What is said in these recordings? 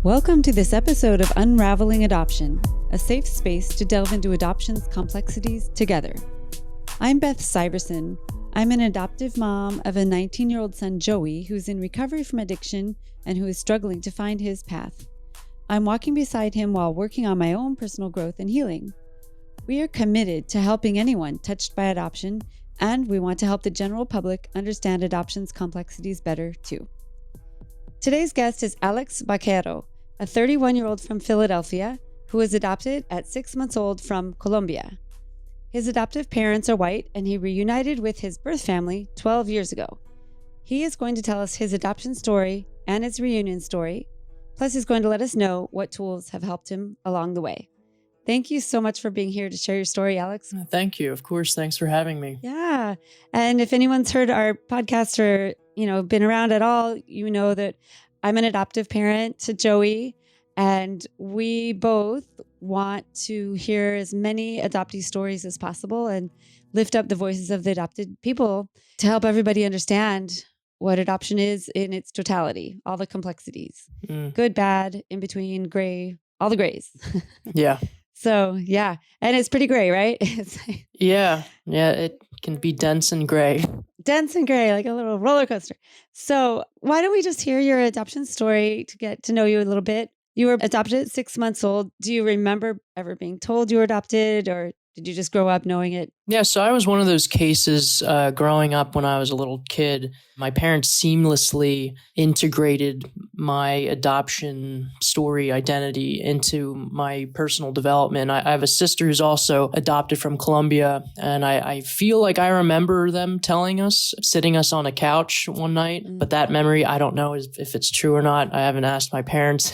Welcome to this episode of Unraveling Adoption, a safe space to delve into adoption's complexities together. I'm Beth Syverson. I'm an adoptive mom of a 19-year-old son, Joey, who's in recovery from addiction and who is struggling to find his path. I'm walking beside him while working on my own personal growth and healing. We are committed to helping anyone touched by adoption, and we want to help the general public understand adoption's complexities better, too. Today's guest is Alex Baquero, a 31-year-old from Philadelphia who was adopted at 6 months old from Colombia. His adoptive parents are white, and he reunited with his birth family 12 years ago. He is going to tell us his adoption story and his reunion story, plus he's going to let us know what tools have helped him along the way. Thank you so much for being here to share your story, Alex. Thank you. Of course. Thanks for having me. Yeah. And if anyone's heard our podcast or, been around at all, you know that I'm an adoptive parent to Joey, and we both want to hear as many adoptee stories as possible and lift up the voices of the adopted people to help everybody understand what adoption is in its totality, all the complexities, good, bad, in between, gray, all the grays. Yeah. So, yeah. And it's pretty gray, right? Yeah. It can be dense and gray. Dense and gray, like a little roller coaster. So why don't we just hear your adoption story to get to know you a little bit? You were adopted at 6 months old. Do you remember ever being told you were adopted, or did you just grow up knowing it? Yeah, so I was one of those cases growing up when I was a little kid. My parents seamlessly integrated my adoption story identity into my personal development. I have a sister who's also adopted from Colombia, and I feel like I remember them telling us, sitting us on a couch one night. But that memory, I don't know if it's true or not. I haven't asked my parents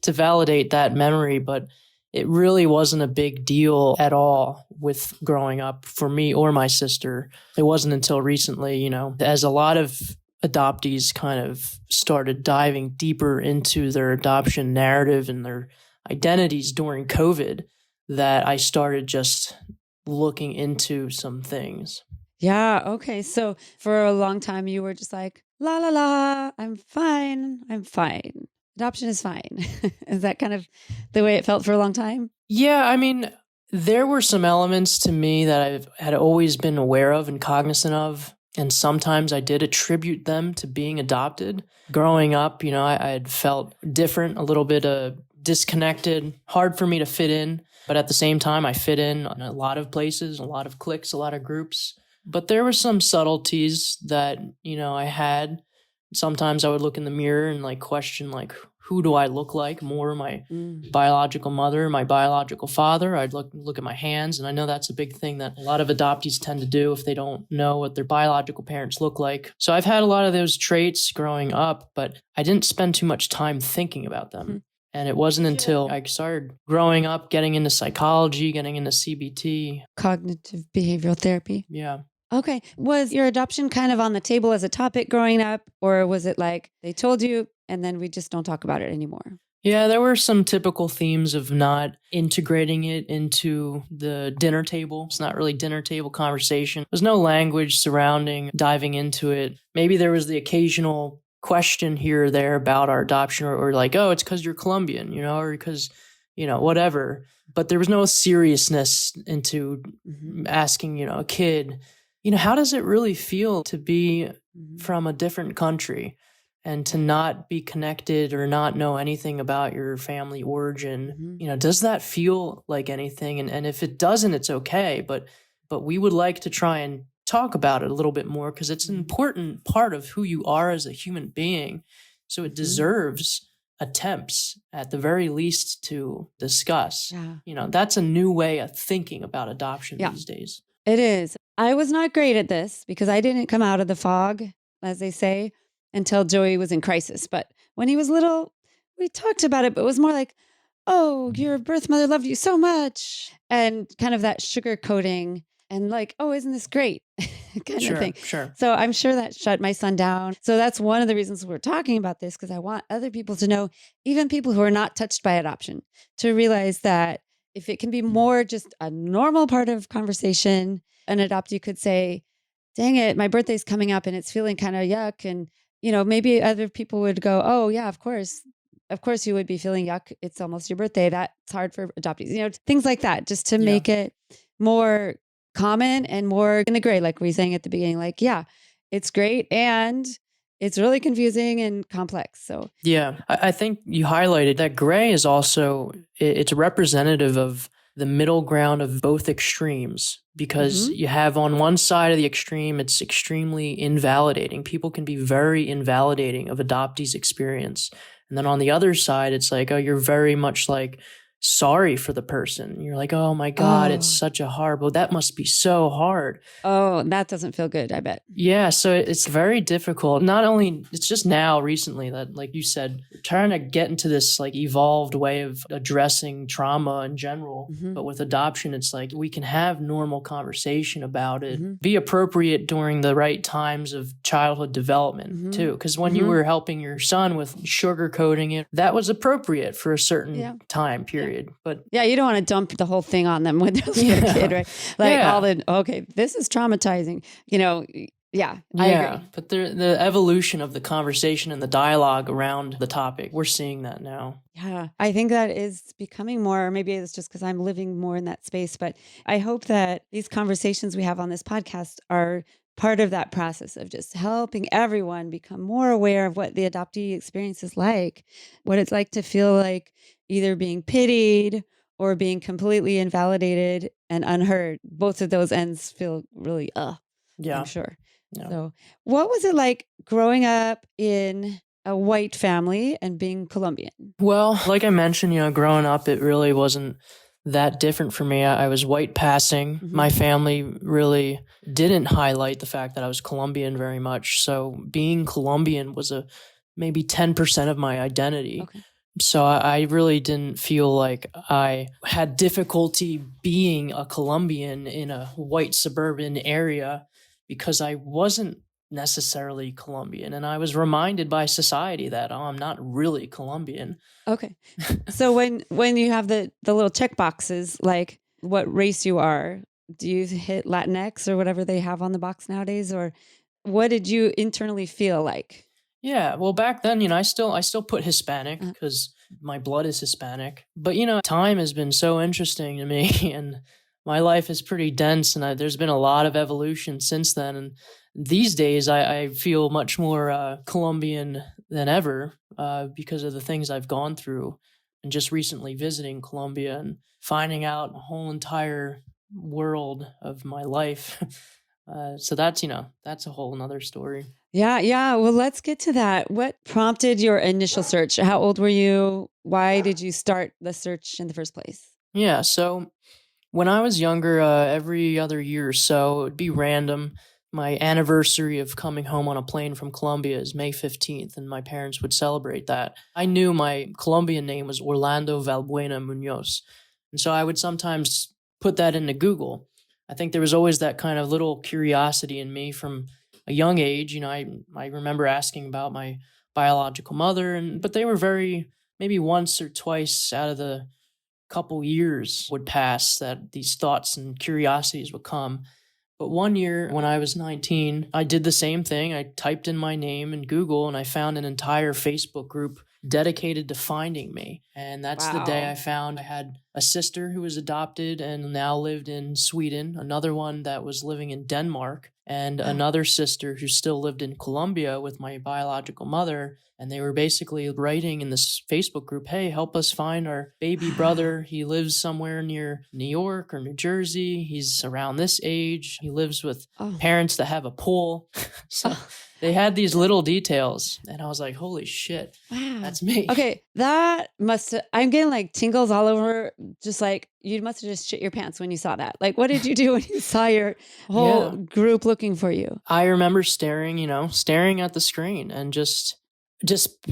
to validate that memory, but it really wasn't a big deal at all with growing up for me or my sister. It wasn't until recently, as a lot of adoptees kind of started diving deeper into their adoption narrative and their identities during COVID, that I started just looking into some things. Yeah. Okay. So for a long time, you were just like, la, la, la, I'm fine. Adoption is fine. Is that kind of the way it felt for a long time? Yeah, I mean, there were some elements to me that I had always been aware of and cognizant of, and sometimes I did attribute them to being adopted. Growing up, I had felt different, a little bit disconnected, hard for me to fit in, but at the same time, I fit in a lot of places, a lot of cliques, a lot of groups. But there were some subtleties that, I had. Sometimes I would look in the mirror and question who do I look like more, my biological mother, my biological father. I'd look at my hands, and I know that's a big thing that a lot of adoptees tend to do if they don't know what their biological parents look like. So I've had a lot of those traits growing up, but I didn't spend too much time thinking about them. And it wasn't until I started growing up, getting into psychology, getting into CBT. Cognitive behavioral therapy. Yeah. Okay. Was your adoption kind of on the table as a topic growing up, or was it like they told you and then we just don't talk about it anymore? Yeah, there were some typical themes of not integrating it into the dinner table. It's not really dinner table conversation. There's no language surrounding diving into it. Maybe there was the occasional question here or there about our adoption or oh, it's because you're Colombian, or because, whatever. But there was no seriousness into asking, a kid, how does it really feel to be from a different country and to not be connected or not know anything about your family origin? Does that feel like anything? And if it doesn't, it's okay. But we would like to try and talk about it a little bit more because it's an important part of who you are as a human being. So it deserves attempts at the very least to discuss. Yeah. That's a new way of thinking about adoption these days. It is. I was not great at this because I didn't come out of the fog, as they say, until Joey was in crisis. But when he was little, we talked about it, but it was more like, oh, your birth mother loved you so much. And kind of that sugarcoating and oh, isn't this great kind of thing. Sure. So I'm sure that shut my son down. So that's one of the reasons we're talking about this, because I want other people to know, even people who are not touched by adoption, to realize that if it can be more just a normal part of conversation, an adoptee could say, dang it, my birthday's coming up and it's feeling kind of yuck. And, maybe other people would go, oh yeah, of course. of course you would be feeling yuck. It's almost your birthday. That's hard for adoptees, things like that, just to make it more common and more in the gray, like we were saying at the beginning, like, yeah, it's great. And it's really confusing and complex. So yeah, I think you highlighted that gray is also, it's representative of the middle ground of both extremes, because you have on one side of the extreme, it's extremely invalidating. People can be very invalidating of adoptees' experience. And then on the other side, it's like, oh, you're very much like sorry for the person. You're like, oh my God, it's such a horrible, that must be so hard. Oh, that doesn't feel good, I bet. Yeah, so it's very difficult. Not only, it's just now recently that, like you said, trying to get into this like evolved way of addressing trauma in general. But with adoption, it's like we can have normal conversation about it, be appropriate during the right times of childhood development too. Because when you were helping your son with sugarcoating it, that was appropriate for a certain time period. But you don't want to dump the whole thing on them when they're a little kid, right? Like okay, this is traumatizing, I agree. But the evolution of the conversation and the dialogue around the topic, we're seeing that now. Yeah, I think that is becoming more, maybe it's just because I'm living more in that space, but I hope that these conversations we have on this podcast are part of that process of just helping everyone become more aware of what the adoptee experience is like, what it's like to feel like either being pitied or being completely invalidated and unheard. Both of those ends feel really, I'm sure. Yeah. So what was it like growing up in a white family and being Colombian? Well, like I mentioned, growing up, it really wasn't that different for me. I was white passing. My family really didn't highlight the fact that I was Colombian very much. So being Colombian was maybe 10% of my identity. Okay. So I really didn't feel like I had difficulty being a Colombian in a white suburban area because I wasn't necessarily Colombian. And I was reminded by society that, I'm not really Colombian. Okay. So when you have the little check boxes, like what race you are, do you hit Latinx or whatever they have on the box nowadays? Or what did you internally feel like? Yeah, well, back then, I still put Hispanic because my blood is Hispanic. But, time has been so interesting to me and my life is pretty dense and there's been a lot of evolution since then. And these days, I feel much more Colombian than ever because of the things I've gone through and just recently visiting Colombia and finding out a whole entire world of my life. So that's a whole nother story. Yeah. Well, let's get to that. What prompted your initial search? How old were you? Why did you start the search in the first place? Yeah. So when I was younger, every other year or so, it would be random. My anniversary of coming home on a plane from Colombia is May 15th, and my parents would celebrate that. I knew my Colombian name was Orlando Valbuena Munoz. And so I would sometimes put that into Google. I think there was always that kind of little curiosity in me from a young age. I remember asking about my biological mother, but they were maybe once or twice out of the couple years would pass that these thoughts and curiosities would come. But one year when I was 19, I did the same thing. I typed in my name in Google and I found an entire Facebook group dedicated to finding me. And that's the day I found I had a sister who was adopted and now lived in Sweden, another one that was living in Denmark, and another sister who still lived in Colombia with my biological mother. And they were basically writing in this Facebook group, hey, help us find our baby brother. He lives somewhere near New York or New Jersey. He's around this age. He lives with parents that have a pool. So they had these little details. And I was like, holy shit, that's me. Okay, I'm getting like tingles all over. Just like, you must have just shit your pants when you saw that. Like, what did you do when you saw your whole group looking for you? I remember staring at the screen and just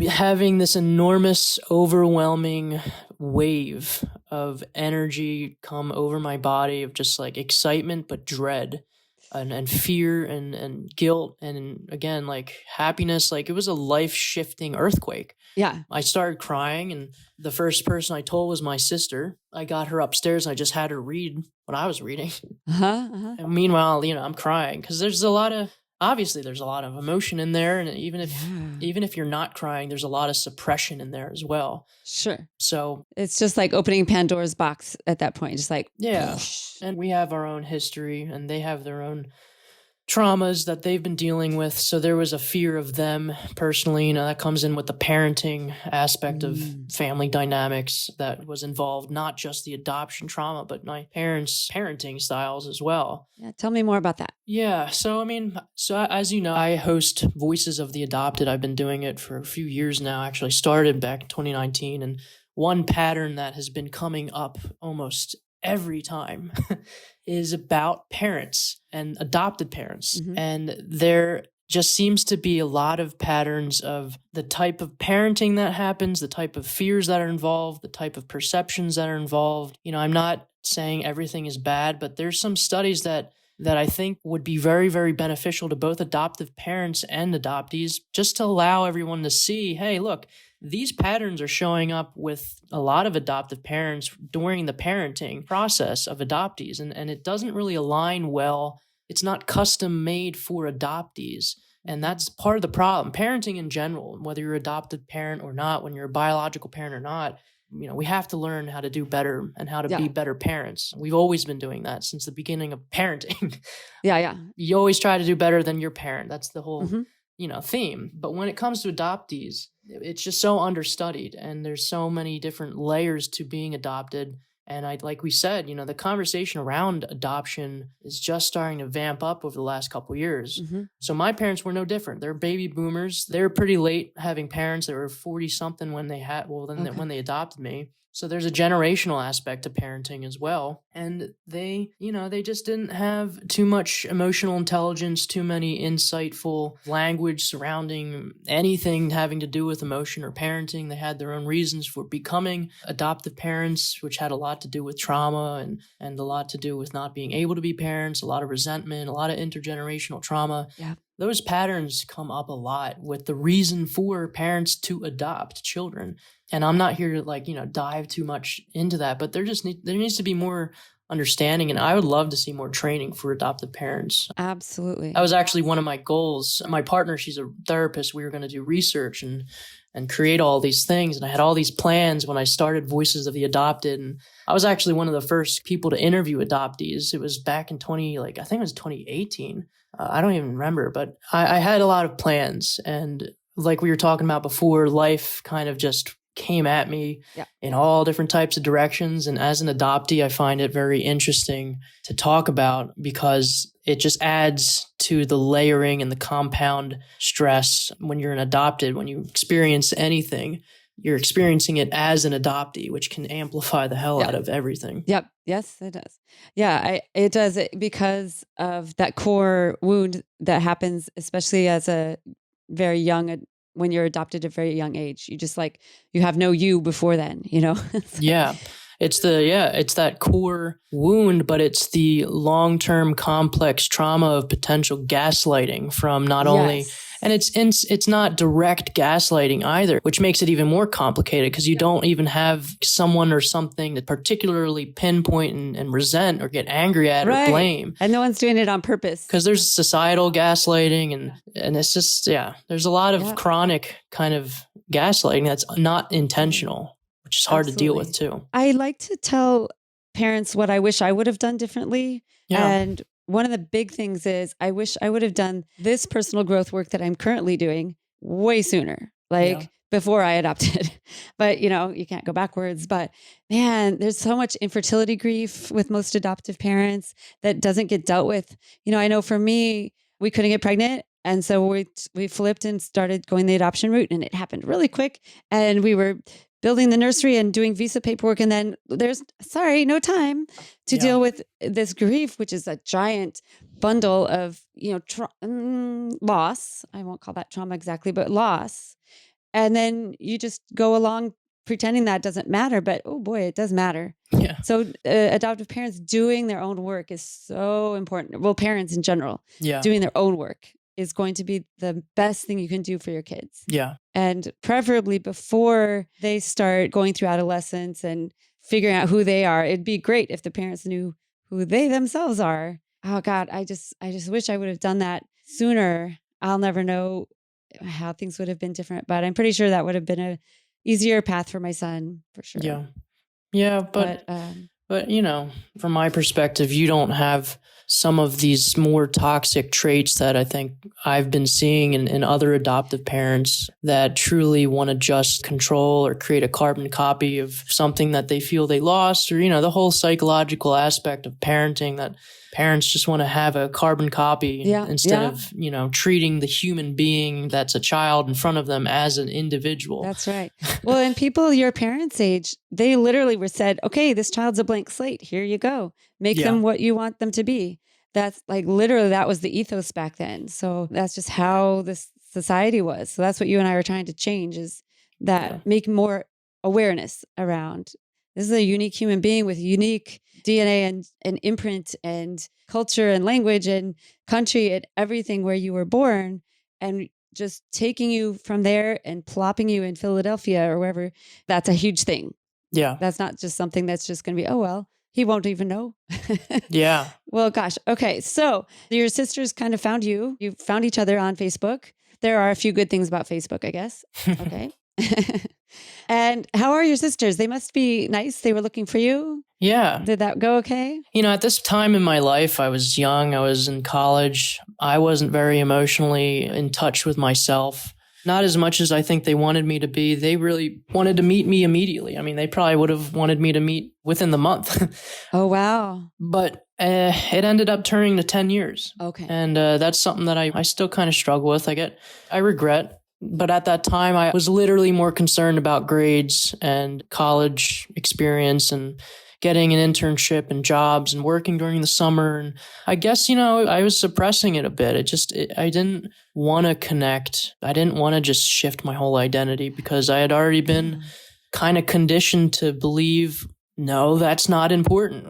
having this enormous, overwhelming wave of energy come over my body of just like excitement, but dread and fear and guilt. And again, like happiness, like it was a life-shifting earthquake. Yeah. I started crying and the first person I told was my sister. I got her upstairs and I just had her read what I was reading. And meanwhile, I'm crying because there's a lot of obviously there's a lot of emotion in there. And even if you're not crying, there's a lot of suppression in there as well. Sure. So it's just like opening Pandora's box at that point. Just like, yeah. And we have our own history and they have their own traumas that they've been dealing with. So there was a fear of them personally, that comes in with the parenting aspect of family dynamics that was involved, not just the adoption trauma, but my parents' parenting styles as well. Yeah. Tell me more about that. Yeah. So, as you know, I host Voices of the Adopted. I've been doing it for a few years now, actually started back in 2019. And one pattern that has been coming up almost every time is about parents and adopted parents. Mm-hmm. And there just seems to be a lot of patterns of the type of parenting that happens, the type of fears that are involved, the type of perceptions that are involved. I'm not saying everything is bad, but there's some studies that I think would be very, very beneficial to both adoptive parents and adoptees, just to allow everyone to see, hey, look, these patterns are showing up with a lot of adoptive parents during the parenting process of adoptees, and it doesn't really align well. It's not custom made for adoptees, and that's part of the problem. Parenting in general, whether you're an adopted parent or not, when you're a biological parent or not, we have to learn how to do better and how to be better parents. We've always been doing that since the beginning of parenting. Yeah. You always try to do better than your parent. That's the whole theme. But when it comes to adoptees, it's just so understudied, and there's so many different layers to being adopted. And like we said, the conversation around adoption is just starting to vamp up over the last couple of years. Mm-hmm. So my parents were no different. They're baby boomers. They were pretty late having parents. They were 40 something when they when they adopted me. So there's a generational aspect to parenting as well. And they just didn't have too much emotional intelligence, too many insightful language surrounding anything having to do with emotion or parenting. They had their own reasons for becoming adoptive parents, which had a lot to do with trauma and a lot to do with not being able to be parents, a lot of resentment, a lot of intergenerational trauma. Yeah. Those patterns come up a lot with the reason for parents to adopt children. And I'm not here to dive too much into that, but there needs to be more understanding. And I would love to see more training for adoptive parents. Absolutely. That was actually one of my goals. My partner, she's a therapist. We were going to do research and create all these things. And I had all these plans when I started Voices of the Adopted. And I was actually one of the first people to interview adoptees. It was back in 2018. I don't even remember, but I had a lot of plans. And like we were talking about before, life kind of just came at me in all different types of directions. And as an adoptee, I find it very interesting to talk about because it just adds to the layering and the compound stress when you're an adopted. When you experience anything, you're experiencing it as an adoptee, which can amplify the hell out of everything. Yep. Yes, it does. Yeah, it does it because of that core wound that happens, especially as a very young, when you're adopted at a very young age. You just you have no you before then, Yeah. It's that core wound, but it's the long-term complex trauma of potential gaslighting from not only, and it's not direct gaslighting either, which makes it even more complicated because you don't even have someone or something that particularly pinpoint and resent or get angry at or blame. And no one's doing it on purpose. Because there's societal gaslighting and it's just, there's a lot of chronic kind of gaslighting that's not intentional. Which is hard to deal with too. I like to tell parents what I wish I would have done differently. Yeah. And one of the big things is I wish I would have done this personal growth work that I'm currently doing way sooner, before I adopted. But, you can't go backwards. But man, there's so much infertility grief with most adoptive parents that doesn't get dealt with. I know for me, we couldn't get pregnant. And so we flipped and started going the adoption route, and it happened really quick. And we were building the nursery and doing visa paperwork. And then there's no time to deal with this grief, which is a giant bundle of, loss. I won't call that trauma exactly, but loss. And then you just go along pretending that doesn't matter, but oh boy, it does matter. Yeah. So adoptive parents doing their own work is so important. Well, parents in general, doing their own work is going to be the best thing you can do for your kids. Yeah. And preferably before they start going through adolescence and figuring out who they are. It'd be great if the parents knew who they themselves are. Oh God, I just wish I would have done that sooner, I'll never know how things would have been different. But I'm pretty sure that would have been a easier path for my son, for sure. Yeah. Yeah, but from my perspective, you don't have some of these more toxic traits that I think I've been seeing in other adoptive parents that truly want to just control or create a carbon copy of something that they feel they lost, or, the whole psychological aspect of parenting that parents just want to have a carbon copy instead of, treating the human being that's a child in front of them as an individual. That's right. Well, and people your parents' age, they literally were said, okay, this child's a blank slate. Here you go. Make them what you want them to be. That's like literally that was the ethos back then. So that's just how this society was. So that's what you and I are trying to change, is that make more awareness around. This is a unique human being with unique DNA and imprint and culture and language and country and everything where you were born, and just taking you from there and plopping you in Philadelphia or wherever. That's a huge thing. Yeah. That's not just something that's just going to be, oh, well, he won't even know. Yeah. Well, gosh. Okay. So your sisters kind of found you. You found each other on Facebook. There are a few good things about Facebook, I guess. Okay. And how are your sisters? They must be nice. They were looking for you. Yeah. Did that go okay? At this time in my life, I was young. I was in college. I wasn't very emotionally in touch with myself. Not as much as I think they wanted me to be. They really wanted to meet me immediately. I mean, they probably would have wanted me to meet within the month. Oh, wow. But it ended up turning to 10 years. Okay. And that's something that I still kind of struggle with. I regret. But at that time, I was literally more concerned about grades and college experience and getting an internship and jobs and working during the summer. And I guess, I was suppressing it a bit. I didn't want to connect. I didn't want to just shift my whole identity because I had already been kind of conditioned to believe, no, that's not important.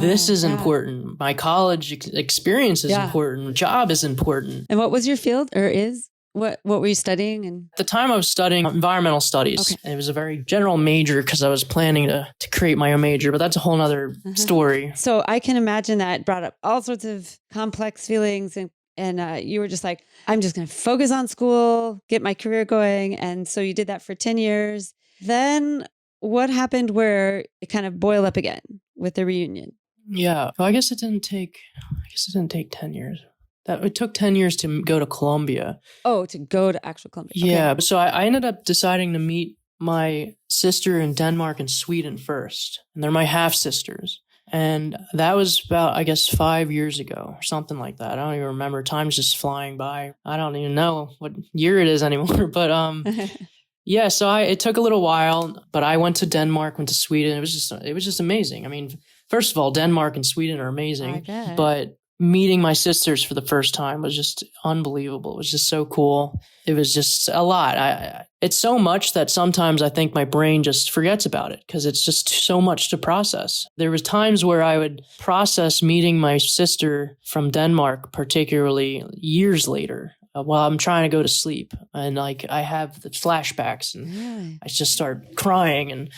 This is important. My college experience is important. Job is important. And what was your field, or is? What were you studying? And at the time, I was studying environmental studies. Okay. It was a very general major because I was planning to create my own major, but that's a whole nother story. So I can imagine that brought up all sorts of complex feelings, and you were just like, I'm just going to focus on school, get my career going. And so you did that for 10 years. Then what happened where it kind of boiled up again with the reunion? Yeah. Well, I guess it didn't take 10 years. It took 10 years to go to Colombia. Oh, to go to actual Colombia. Okay. Yeah. So I ended up deciding to meet my sister in Denmark and Sweden first. And they're my half-sisters. And that was about, I guess, 5 years ago or something like that. I don't even remember. Time's just flying by. I don't even know what year it is anymore. But yeah, so it took a little while, but I went to Denmark, went to Sweden. It was just amazing. I mean, first of all, Denmark and Sweden are amazing. But meeting my sisters for the first time was just unbelievable. It was just so cool. It was just a lot. It's so much that sometimes I think my brain just forgets about it because it's just so much to process. There was times where I would process meeting my sister from Denmark, particularly years later, while I'm trying to go to sleep. And I have the flashbacks and I just start crying and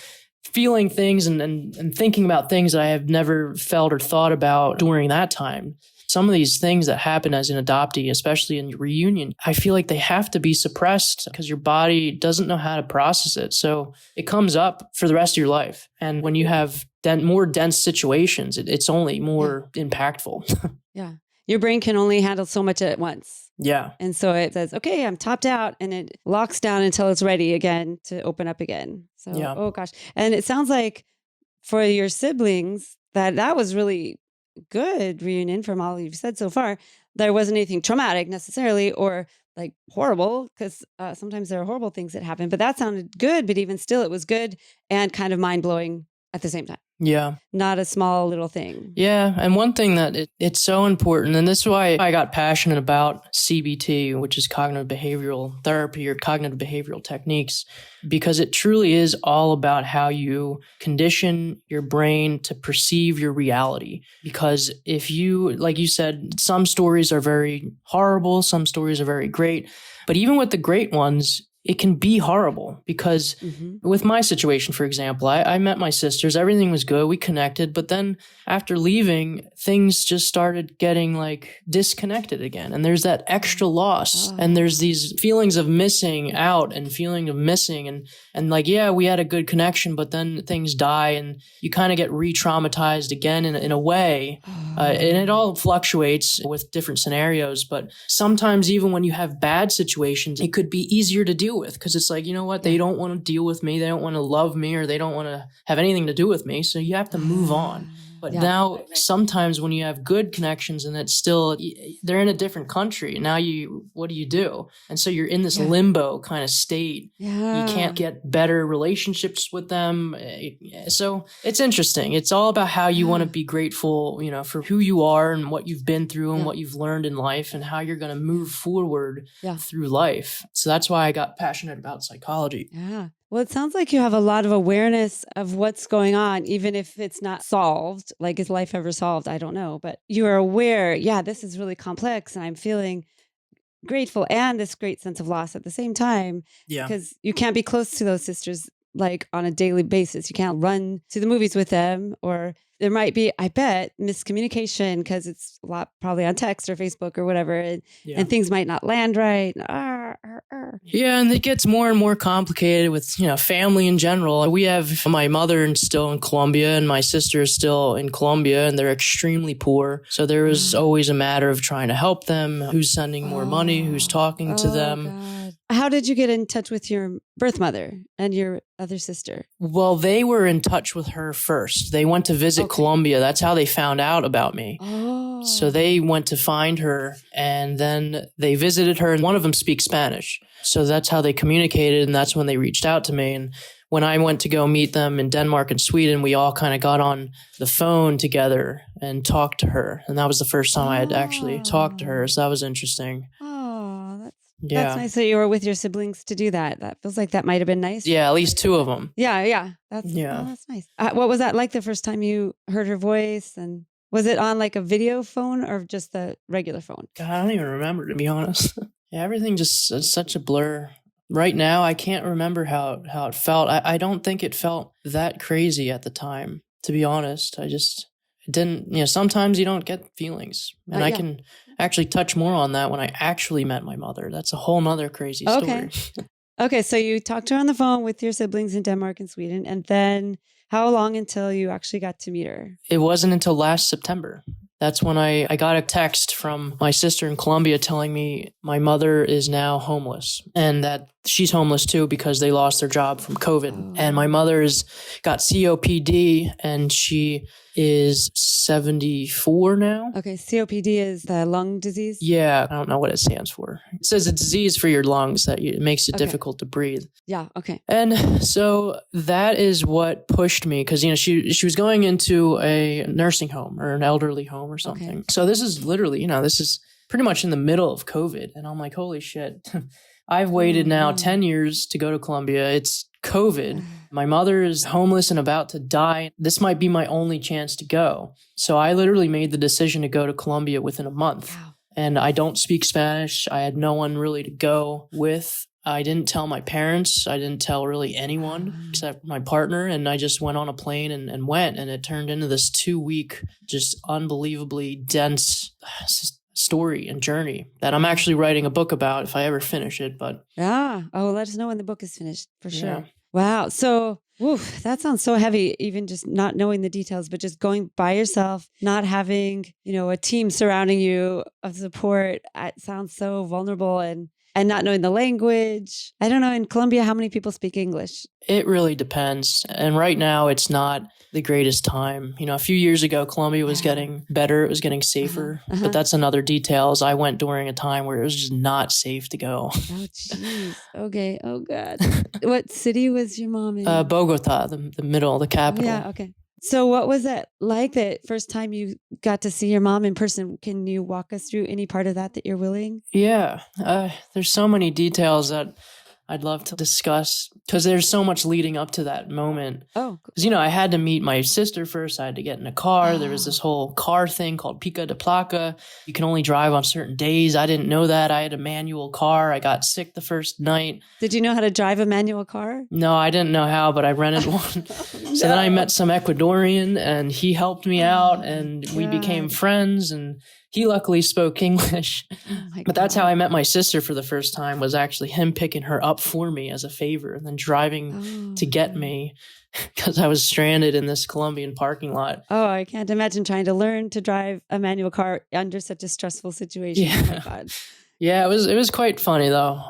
feeling things and thinking about things that I have never felt or thought about during that time. Some of these things that happen as an adoptee, especially in reunion, I feel like they have to be suppressed because your body doesn't know how to process it. So it comes up for the rest of your life. And when you have more dense situations, it's only more impactful. Yeah. Your brain can only handle so much at once. Yeah. And so it says, okay, I'm topped out, and it locks down until it's ready again to open up again. So, oh gosh. And it sounds like for your siblings that was really good reunion from all you've said so far. There wasn't anything traumatic necessarily or like horrible, because sometimes there are horrible things that happen, but that sounded good. But even still, it was good and kind of mind blowing at the same time. Yeah. Not a small little thing. Yeah. And one thing that it's so important, and this is why I got passionate about CBT, which is cognitive behavioral therapy or cognitive behavioral techniques, because it truly is all about how you condition your brain to perceive your reality. Because if you, like you said, some stories are very horrible, some stories are very great, but even with the great ones, it can be horrible because with my situation, for example, I met my sisters, everything was good, we connected, but then after leaving, things just started getting like disconnected again. And there's that extra loss and there's these feelings of missing out and feeling of missing and like, yeah, we had a good connection, but then things die and you kind of get re-traumatized again in a way. And it all fluctuates with different scenarios, but sometimes even when you have bad situations, it could be easier to deal with because it's like, you know what, they don't want to deal with me, they don't want to love me, or they don't want to have anything to do with me, so you have to move on. But now sometimes when you have good connections and it's still, they're in a different country. Now what do you do? And so you're in this limbo kind of state. You can't get better relationships with them. So it's interesting. It's all about how you want to be grateful, you know, for who you are and what you've been through and what you've learned in life and how you're going to move forward through life. So that's why I got passionate about psychology. Yeah. Well, it sounds like you have a lot of awareness of what's going on, even if it's not solved. Like, is life ever solved? I don't know. But you are aware, this is really complex and I'm feeling grateful and this great sense of loss at the same time. Yeah. Because you can't be close to those sisters like on a daily basis. You can't run to the movies with them, or there might be, I bet, miscommunication because it's a lot probably on text or Facebook or whatever, and things might not land right. Yeah, and it gets more and more complicated with, you know, family in general. We have my mother still in Colombia and my sister is still in Colombia, and they're extremely poor. So there was always a matter of trying to help them, who's sending more money, who's talking to them. God. How did you get in touch with your birth mother and your other sister? Well, they were in touch with her first. They went to visit Colombia. That's how they found out about me. Oh. So they went to find her and then they visited her. And one of them speaks Spanish. So that's how they communicated. And that's when they reached out to me. And when I went to go meet them in Denmark and Sweden, we all kind of got on the phone together and talked to her. And that was the first time I had actually talked to her. So that was interesting. That's nice that you were with your siblings to do that. That feels like that might have been nice. Yeah, at least two of them. Yeah. That's nice. What was that like the first time you heard her voice? And was it on like a video phone or just the regular phone? God, I don't even remember, to be honest. Everything just is such a blur. Right now, I can't remember how it felt. I don't think it felt that crazy at the time, to be honest. I just didn't, sometimes you don't get feelings. And I can actually touch more on that when I actually met my mother. That's a whole nother crazy story. Okay, so you talked to her on the phone with your siblings in Denmark and Sweden, and then how long until you actually got to meet her? It wasn't until last September. That's when I got a text from my sister in Colombia telling me my mother is now homeless and that she's homeless too because they lost their job from COVID. Oh. And my mother's got COPD and she is 74 now. Okay, COPD is the lung disease? Yeah, I don't know what it stands for. It says a disease for your lungs that it makes it difficult to breathe. Yeah, okay. And so that is what pushed me because, she was going into a nursing home or an elderly home or something. Okay. So this is literally, this is pretty much in the middle of COVID. And I'm like, holy shit. I've waited now 10 years to go to Colombia. It's COVID. My mother is homeless and about to die. This might be my only chance to go. So I literally made the decision to go to Colombia within a month. Wow. And I don't speak Spanish. I had no one really to go with. I didn't tell my parents. I didn't tell really anyone except my partner. And I just went on a plane and went. And it turned into this 2-week, just unbelievably dense story and journey that I'm actually writing a book about if I ever finish it. But let us know when the book is finished for sure. Yeah. Wow. So that sounds so heavy, even just not knowing the details, but just going by yourself, not having, a team surrounding you of support. It sounds so vulnerable and not knowing the language. I don't know, in Colombia, how many people speak English? It really depends. And right now, it's not the greatest time. A few years ago, Colombia was getting better. It was getting safer. But that's another detail. I went during a time where it was just not safe to go. Oh, jeez. Okay. Oh, God. What city was your mom in? Bogota, the middle, the capital. Yeah, okay. So what was it like that first time you got to see your mom in person? Can you walk us through any part of that you're willing? Yeah. There's so many details that I'd love to discuss, because there's so much leading up to that moment. Oh, Because, I had to meet my sister first. I had to get in a car. There was this whole car thing called Pica de Placa. You can only drive on certain days. I didn't know that. I had a manual car. I got sick the first night. Did you know how to drive a manual car? No, I didn't know how, but I rented one. So then I met some Ecuadorian, and he helped me out, and we became friends, and he luckily spoke English. But that's how I met my sister for the first time, was actually him picking her up for me as a favor and then driving to get me, because I was stranded in this Colombian parking lot. Oh, I can't imagine trying to learn to drive a manual car under such a stressful situation. Yeah. Oh my God. Yeah, it was quite funny though.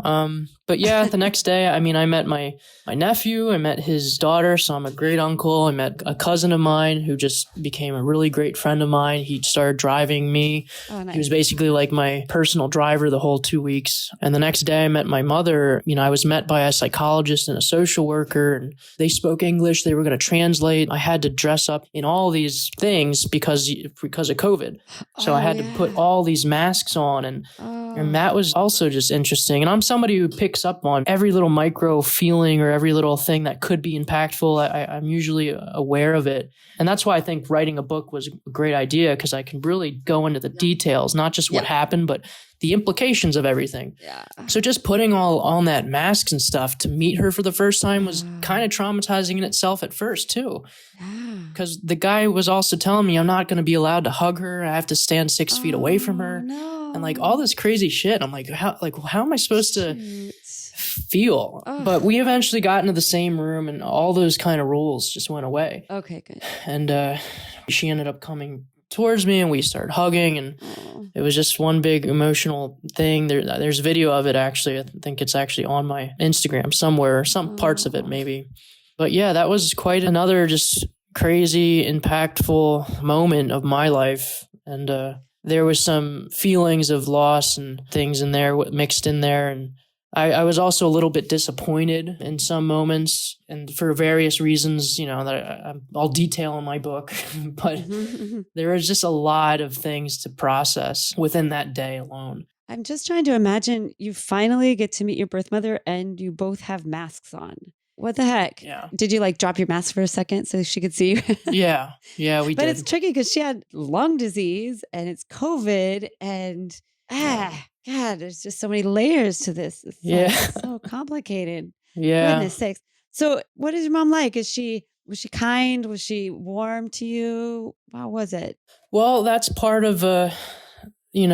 But yeah, the next day, I met my nephew, I met his daughter, so I'm a great uncle. I met a cousin of mine who just became a really great friend of mine. He started driving me. Oh, nice. He was basically like my personal driver the whole 2 weeks. And the next day I met my mother. I was met by a psychologist and a social worker, and they spoke English. They were going to translate. I had to dress up in all these things because of COVID. So I had to put all these masks on, and that was also just interesting. And I'm somebody who picks up on every little micro feeling or every little thing that could be impactful. I'm usually aware of it. And that's why I think writing a book was a great idea, because I can really go into the details, not just what happened, but the implications of everything. Yeah. So just putting all on that masks and stuff to meet her for the first time was kind of traumatizing in itself at first too. Because the guy was also telling me I'm not going to be allowed to hug her. I have to stand 6 feet away from her. No. And like all this crazy shit. I'm like, how am I supposed to feel? But we eventually got into the same room, and all those kind of rules just went away. Okay, good. And she ended up coming towards me, and we started hugging, and it was just one big emotional thing. There's video of it, actually. I think it's actually on my Instagram somewhere, some parts of it maybe. But yeah, that was quite another just crazy, impactful moment of my life. And there was some feelings of loss and things in there mixed in there. And I was also a little bit disappointed in some moments, and for various reasons, that I'll detail in my book. But there was just a lot of things to process within that day alone. I'm just trying to imagine you finally get to meet your birth mother and you both have masks on. What the heck? Yeah. Did you drop your mask for a second so she could see you? Yeah, we did. But it's tricky because she had lung disease and it's COVID, and God, there's just so many layers to this. It's so complicated. Yeah. Goodness sakes. So what is your mom like? Was she kind? Was she warm to you? How was it? Well, that's part of, so in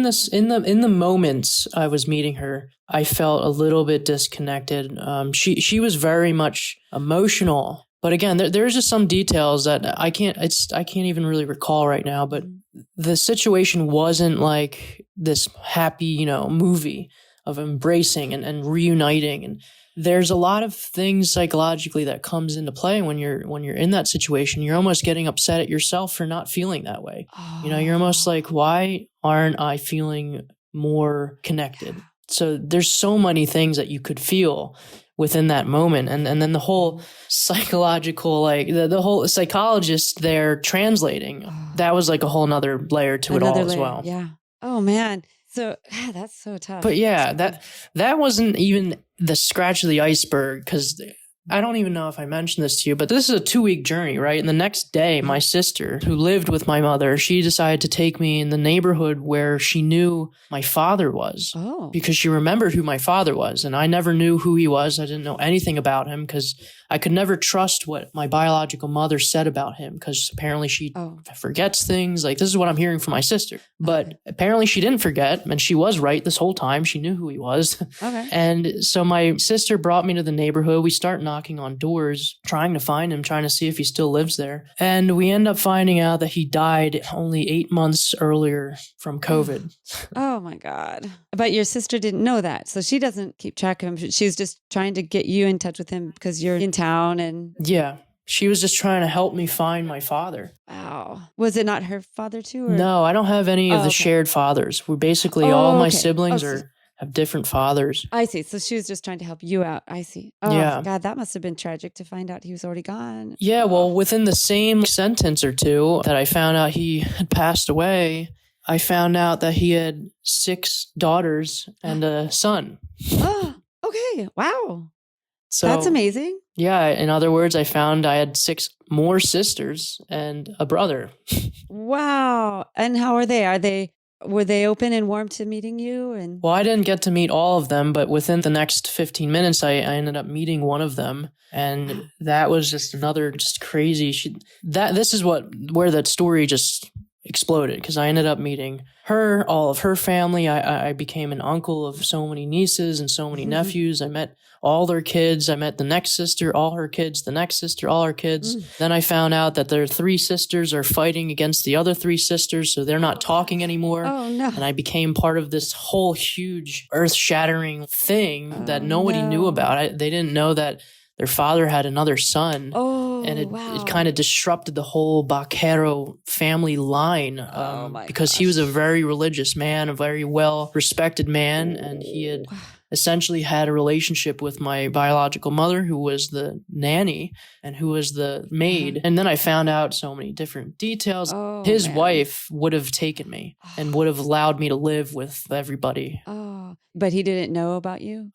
the moments I was meeting her, I felt a little bit disconnected. She was very much emotional, but again, there's just some details that I can't even really recall right now. But the situation wasn't like this happy, movie of embracing and reuniting. And there's a lot of things psychologically that comes into play when you're in that situation. You're almost getting upset at yourself for not feeling that way. You're almost like, why aren't I feeling more connected? So there's so many things that you could feel within that moment. And then the whole psychological, the whole psychologist there translating, that was like a whole nother layer to it all as well. Yeah. Oh man. So that's so tough. But yeah, that wasn't even the scratch of the iceberg, because I don't even know if I mentioned this to you, but this is a 2-week journey, right? And the next day, my sister, who lived with my mother, she decided to take me in the neighborhood where she knew my father was. Because she remembered who my father was. And I never knew who he was. I didn't know anything about him, because I could never trust what my biological mother said about him, because apparently she forgets things. Like, this is what I'm hearing from my sister. But apparently she didn't forget, and she was right this whole time. She knew who he was. Okay. And so my sister brought me to the neighborhood. We start knocking on doors, trying to find him, trying to see if he still lives there. And we end up finding out that he died only 8 months earlier from COVID. Oh my God. But your sister didn't know that. So she doesn't keep track of him. She's just trying to get you in touch with him because you're in town. And yeah, she was just trying to help me find my father. Wow. Was it not her father too? Or? No, I don't have any of the shared fathers. We're basically all my siblings have different fathers. I see. So she was just trying to help you out. I see. Oh yeah. God, that must have been tragic to find out he was already gone. Yeah, well, within the same sentence or two that I found out he had passed away, I found out that he had 6 daughters and a son. Oh, okay. Wow. So That's amazing. Yeah, in other words, I found I had 6 more sisters and a brother. Wow. And how are they? Were they open and warm to meeting you? And Well, I didn't get to meet all of them, but within the next 15 minutes, I ended up meeting one of them. And that was just another crazy. This is where that story just exploded, because I ended up meeting her, all of her family. I became an uncle of so many nieces and so many nephews. I met all their kids. I met the next sister, all her kids, the next sister, all her kids. Then I found out that their 3 sisters are fighting against the other 3 sisters, so they're not talking anymore. Oh, no. And I became part of this whole huge earth-shattering thing that nobody knew about. They didn't know that their father had another son. And it kind of disrupted the whole Baquero family line because he was a very religious man, a very well-respected man, and he had essentially had a relationship with my biological mother, who was the nanny and who was the maid. And then I found out so many different details. His wife would have taken me and would have allowed me to live with everybody. But he didn't know about you?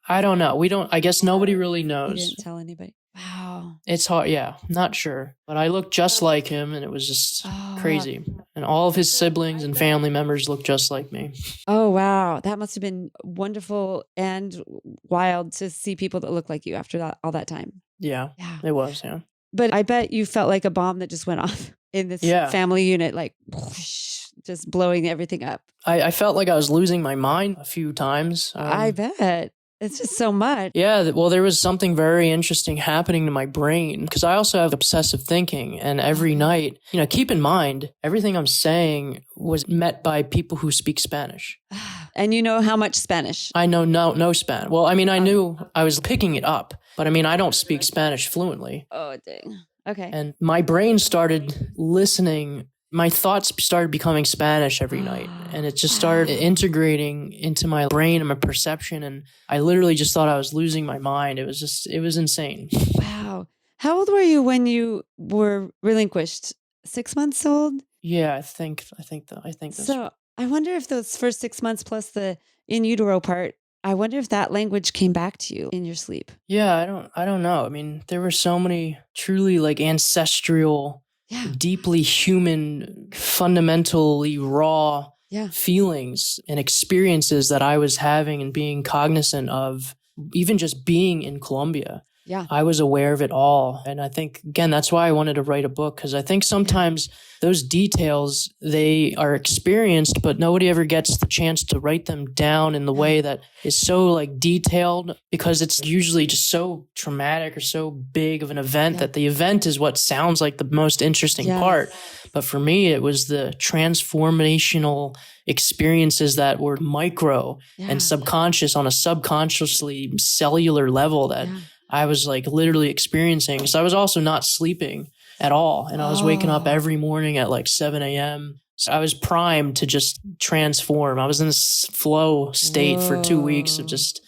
I don't know. I guess nobody really knows. He didn't tell anybody. Wow. It's hard. Yeah, not sure. But I looked just like him, and it was just crazy. And all of his siblings and family members looked just like me. Oh, wow. That must have been wonderful and wild to see people that look like you after all that time. Yeah, it was, yeah. But I bet you felt like a bomb that just went off in this family unit, like whoosh, just blowing everything up. I felt like I was losing my mind a few times. I bet. It's just so much. Yeah, well, there was something very interesting happening to my brain, because I also have obsessive thinking. And every night, keep in mind, everything I'm saying was met by people who speak Spanish. And you know how much Spanish? I know no Spanish. Well, I mean, I knew I was picking it up, but I mean, I don't speak Spanish fluently. Oh, dang. Okay. And my brain started listening. My thoughts started becoming Spanish every night, and it just started integrating into my brain and my perception. And I literally just thought I was losing my mind. It was insane. Wow. How old were you when you were relinquished? 6 months old? Yeah, I think that's so. I wonder if those first 6 months plus the in utero part, I wonder if that language came back to you in your sleep. Yeah, I don't know. I mean, there were so many truly like ancestral, deeply human, fundamentally raw feelings and experiences that I was having and being cognizant of, even just being in Colombia. Yeah. I was aware of it all. And I think, again, that's why I wanted to write a book, because I think sometimes those details, they are experienced, but nobody ever gets the chance to write them down in the way that is so like detailed, because it's usually just so traumatic or so big of an event that the event is what sounds like the most interesting part. But for me, it was the transformational experiences that were micro and subconscious on a subconsciously cellular level that I was like literally experiencing, because I was also not sleeping at all. And I was waking up every morning at like 7 a.m. So I was primed to just transform. I was in this flow state for 2 weeks of just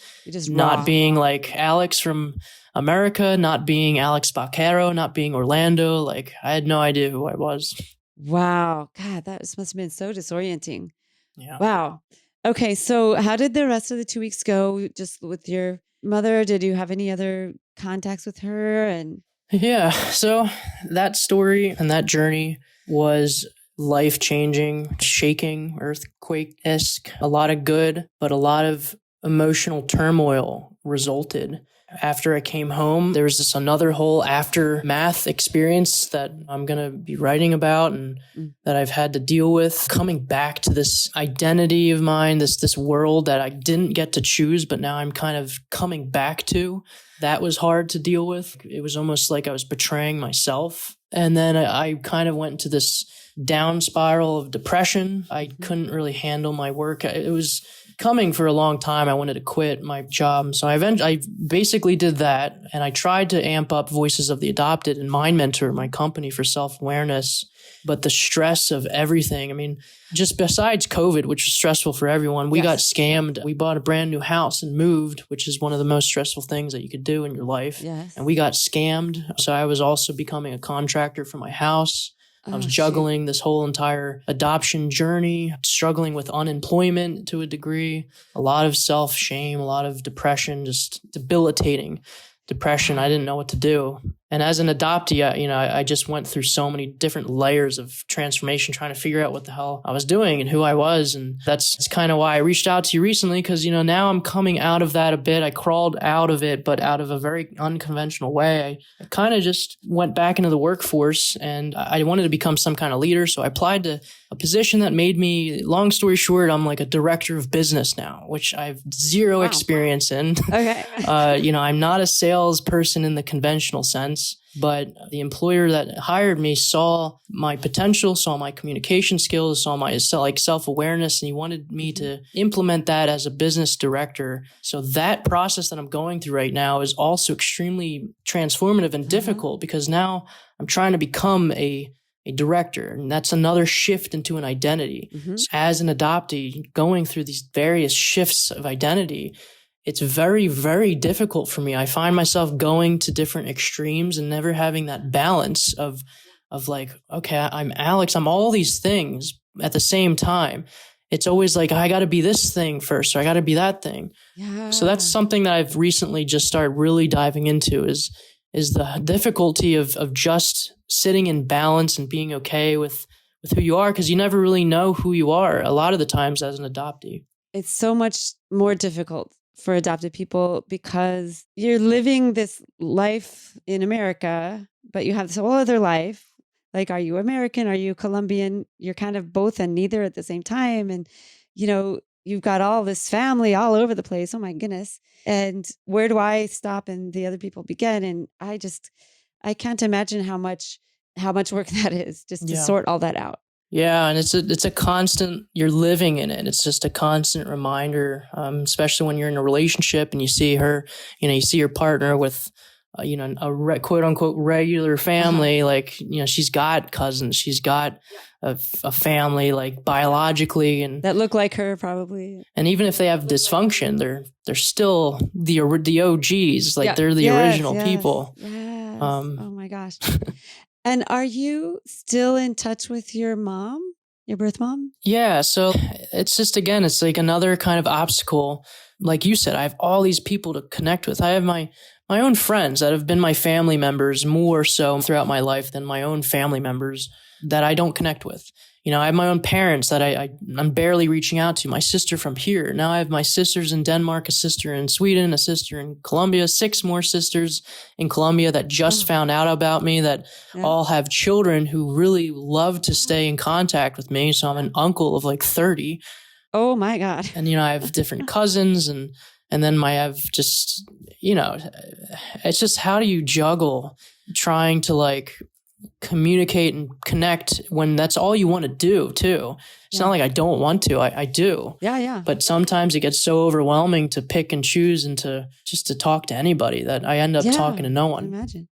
not being like Alex from America, not being Alex Baquero, not being Orlando. Like I had no idea who I was. Wow. God, that must have been so disorienting. Yeah. Wow. Okay. So how did the rest of the 2 weeks go just with your mother? Did you have any other contacts with her? And so that story and that journey was life-changing, shaking, earthquake-esque. A lot of good, but a lot of emotional turmoil resulted. After I came home, there was another whole aftermath experience that I'm going to be writing about and that I've had to deal with. Coming back to this identity of mine, this world that I didn't get to choose, but now I'm kind of coming back to. That was hard to deal with. It was almost like I was betraying myself. And then I kind of went into this down spiral of depression. I couldn't really handle my work. It was coming for a long time. I wanted to quit my job. So I basically did that. And I tried to amp up Voices of the Adopted and Mind Mentor, my company for self-awareness. But the stress of everything, I mean, just besides COVID, which was stressful for everyone, we got scammed. We bought a brand new house and moved, which is one of the most stressful things that you could do in your life. Yes. And we got scammed. So I was also becoming a contractor for my house. I was juggling this whole entire adoption journey, struggling with unemployment to a degree, a lot of self-shame, a lot of depression, just debilitating depression. I didn't know what to do. And as an adoptee, I just went through so many different layers of transformation, trying to figure out what the hell I was doing and who I was. And that's kind of why I reached out to you recently, because, now I'm coming out of that a bit. I crawled out of it, but out of a very unconventional way. I kind of just went back into the workforce, and I wanted to become some kind of leader. So I applied to a position that made me, long story short, I'm like a director of business now, which I have zero experience in. Okay. I'm not a salesperson in the conventional sense. But the employer that hired me saw my potential, saw my communication skills, saw my self-awareness, and he wanted me to implement that as a business director. So that process that I'm going through right now is also extremely transformative and difficult, because now I'm trying to become a director, and that's another shift into an identity. So as an adoptee, going through these various shifts of identity, it's very, very difficult for me. I find myself going to different extremes and never having that balance of like, okay, I'm Alex, I'm all these things at the same time. It's always like, I got to be this thing first, or I got to be that thing. Yeah. So that's something that I've recently just started really diving into is the difficulty of just sitting in balance and being okay with who you are, because you never really know who you are a lot of the times as an adoptee. It's so much more difficult for adopted people because you're living this life in America, but you have this whole other life. Like, are you American? Are you Colombian? You're kind of both and neither at the same time. And, you've got all this family all over the place. Oh my goodness. And where do I stop and the other people begin? And I can't imagine how much work that is just to sort all that out. Yeah, and it's a constant, you're living in it. It's just a constant reminder, especially when you're in a relationship and you see her, you see your partner with, a quote unquote regular family. Like, she's got cousins, she's got a family, like biologically, and that look like her probably. And even if they have dysfunction, they're still the OGs, like they're the original people. Yes. Oh my gosh. And are you still in touch with your mom, your birth mom? Yeah. So it's just, again, it's like another kind of obstacle. Like you said, I have all these people to connect with. I have my own friends that have been my family members more so throughout my life than my own family members that I don't connect with. I have my own parents that I'm barely reaching out to. My sister from here. Now I have my sisters in Denmark, a sister in Sweden, a sister in Colombia, 6 more sisters in Colombia that just found out about me, that all have children who really love to stay in contact with me. So I'm an uncle of like 30. Oh my God. And, I have different cousins and then I have just, it's just, how do you juggle trying to like communicate and connect when that's all you want to do too. It's not like I don't want to, I do. Yeah. But sometimes it gets so overwhelming to pick and choose and to talk to anybody that I end up talking to no one. I can imagine.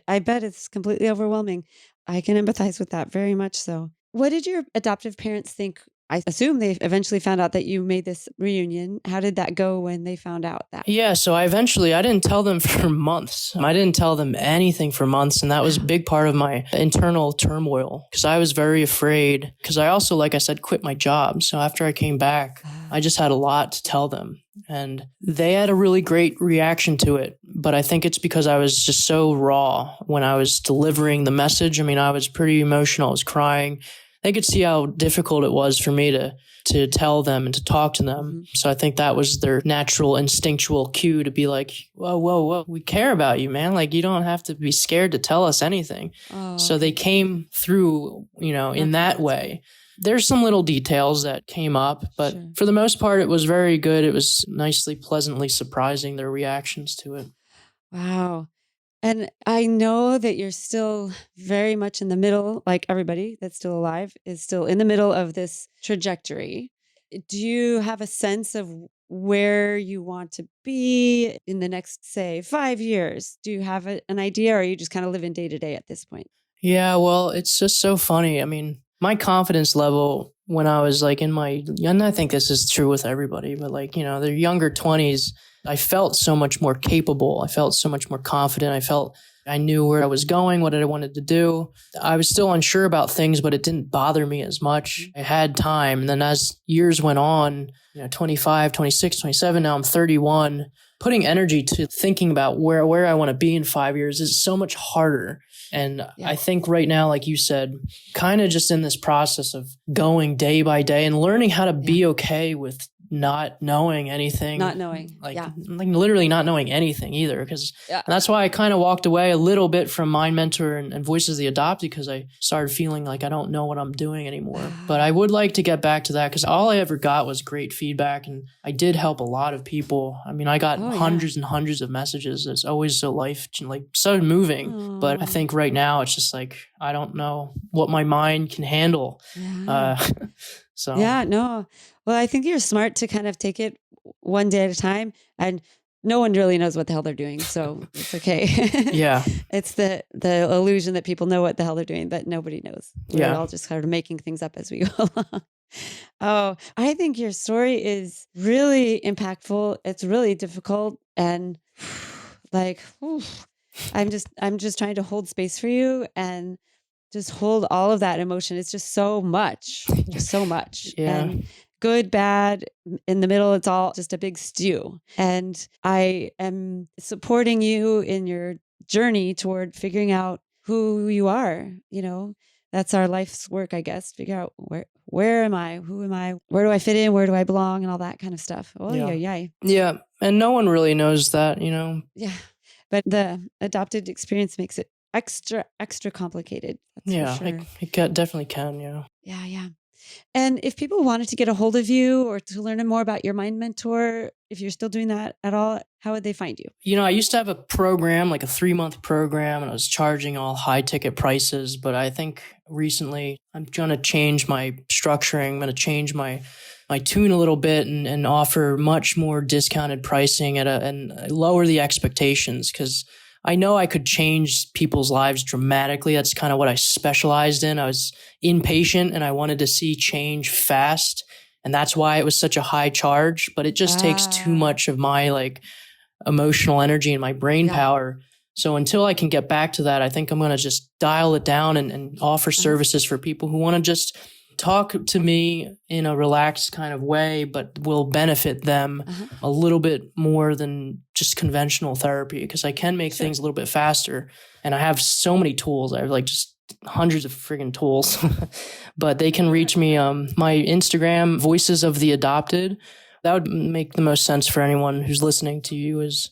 I bet it's completely overwhelming. I can empathize with that very much so. What did your adoptive parents think? I assume they eventually found out that you made this reunion. How did that go when they found out that? Yeah, so I didn't tell them for months. I didn't tell them anything for months. And that was a big part of my internal turmoil because I was very afraid because I also, like I said, quit my job. So after I came back, I just had a lot to tell them. And they had a really great reaction to it. But I think it's because I was just so raw when I was delivering the message. I mean, I was pretty emotional. I was crying. They could see how difficult it was for me to tell them and to talk to them. Mm-hmm. So I think that was their natural instinctual cue to be like, whoa, we care about you, man. Like, you don't have to be scared to tell us anything. Oh, so they came through, in that way. There's some little details that came up, but for the most part, it was very good. It was nicely, pleasantly surprising, their reactions to it. Wow. And I know that you're still very much in the middle, like everybody that's still alive is still in the middle of this trajectory. Do you have a sense of where you want to be in the next, say, 5 years? Do you have an idea, or are you just kind of living day to day at this point? Yeah, well, it's just so funny. I mean, my confidence level when I was like and I think this is true with everybody, but like, their younger 20s, I felt so much more capable. I felt so much more confident. I felt I knew where I was going, what I wanted to do. I was still unsure about things, but it didn't bother me as much. I had time. And then as years went on, 25, 26, 27, now I'm 31, putting energy to thinking about where I want to be in 5 years is so much harder. And I think right now, like you said, kind of just in this process of going day by day and learning how to be okay with not knowing anything. Like literally not knowing anything either. Because that's why I kind of walked away a little bit from Mind Mentor and Voices of the Adoptee, because I started feeling like I don't know what I'm doing anymore. But I would like to get back to that, because all I ever got was great feedback, and I did help a lot of people. I mean, I got hundreds and hundreds of messages. It's always so moving. But I think right now it's just like, I don't know what my mind can handle. Well, I think you're smart to kind of take it one day at a time, and no one really knows what the hell they're doing. So it's okay. It's the illusion that people know what the hell they're doing, but nobody knows. We're all just kind of making things up as we go along. Oh, I think your story is really impactful. It's really difficult. And I'm just trying to hold space for you and just hold all of that emotion. It's just so much, and good, bad, in the middle, it's all just a big stew. And I am supporting you in your journey toward figuring out who you are. That's our life's work, I guess. Figure out where am I? Who am I? Where do I fit in? Where do I belong? And all that kind of stuff. Yeah. And no one really knows that, Yeah. But the adopted experience makes it extra complicated. That's for sure. It definitely can. Yeah. And if people wanted to get a hold of you or to learn more about your Mind Mentor, if you're still doing that at all, how would they find you? I used to have a program, like a 3-month program, and I was charging all high ticket prices. But I think recently I'm going to change my structuring. I'm going to change my tune a little bit and offer much more discounted pricing and lower the expectations, because I know I could change people's lives dramatically. That's kind of what I specialized in. I was impatient and I wanted to see change fast. And that's why it was such a high charge, but it just takes too much of my emotional energy and my brain power. So until I can get back to that, I think I'm going to just dial it down and offer services for people who want to just talk to me in a relaxed kind of way, but will benefit them a little bit more than just conventional therapy, because I can make things a little bit faster. And I have so many tools. I have just hundreds of friggin' tools, but they can reach me. My Instagram, Voices of the Adopted, that would make the most sense for anyone who's listening to you is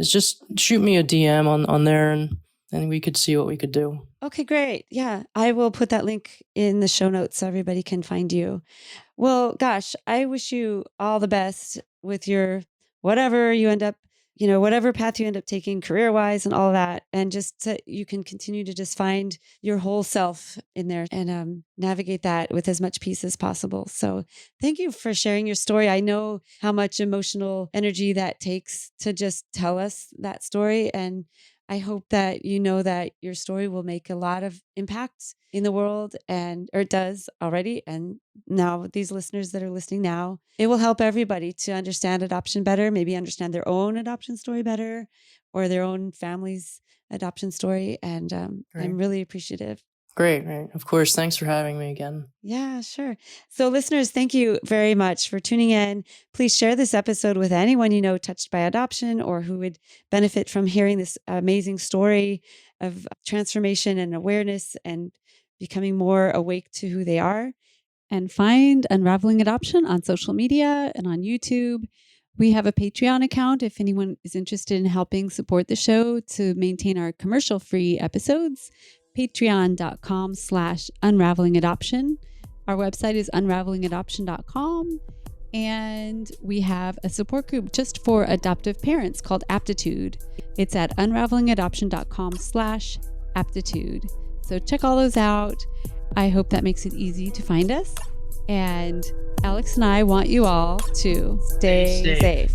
just shoot me a DM on there and we could see what we could do. Okay, great. Yeah, I will put that link in the show notes so everybody can find you. Well, gosh, I wish you all the best with your whatever you end up, whatever path you end up taking career-wise and all that. And just so you can continue to just find your whole self in there and navigate that with as much peace as possible. So thank you for sharing your story. I know how much emotional energy that takes to just tell us that story. And I hope that that your story will make a lot of impact in the world, or it does already. And now these listeners that are listening now, it will help everybody to understand adoption better, maybe understand their own adoption story better or their own family's adoption story. And I'm really appreciative. Great. Of course. Thanks for having me again. Yeah, sure. So listeners, thank you very much for tuning in. Please share this episode with anyone you know touched by adoption or who would benefit from hearing this amazing story of transformation and awareness and becoming more awake to who they are. And find Unraveling Adoption on social media and on YouTube. We have a Patreon account if anyone is interested in helping support the show to maintain our commercial-free episodes. Patreon.com/unravelingadoption. Our website is unravelingadoption.com. And we have a support group just for adoptive parents called Aptitude. It's at unravelingadoption.com/aptitude. So check all those out. I hope that makes it easy to find us. And Alex and I want you all to stay safe.